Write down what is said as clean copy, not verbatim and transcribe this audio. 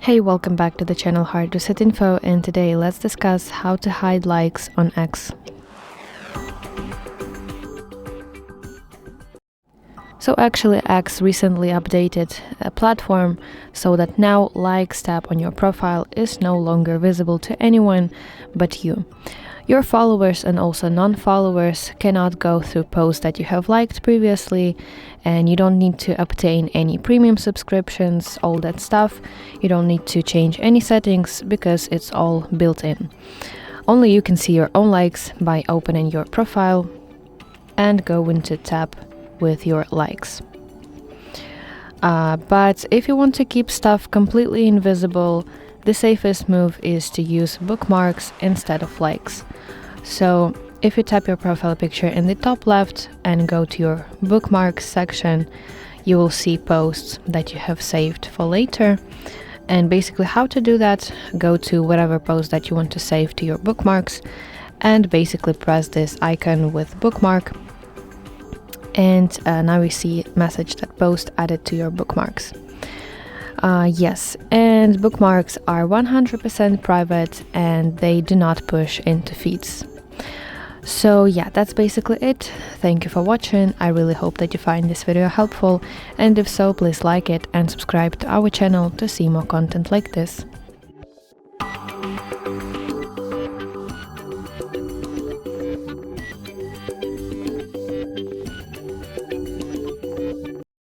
Hey, welcome back to the channel HardReset.Info, and today let's discuss how to hide likes on X. So actually X recently updated a platform so that now likes tab on your profile is no longer visible to anyone but you. Your followers and also non-followers cannot go through posts that you have liked previously, and you don't need to obtain any premium subscriptions, all that stuff. You don't need to change any settings because it's all built in. Only you can see your own likes by opening your profile and go into tab with your likes. But if you want to keep stuff completely invisible, the safest move is to use bookmarks instead of likes. So if you tap your profile picture in the top left and go to your bookmarks section, you will see posts that you have saved for later. And basically how to do that, go to whatever post that you want to save to your bookmarks and basically press this icon with bookmark. And now we see a message that post added to your bookmarks. Yes, and bookmarks are 100% private and they do not push into feeds. So yeah, that's basically it. Thank you for watching. I really hope that you find this video helpful, and if so, please like it and subscribe to our channel to see more content like this.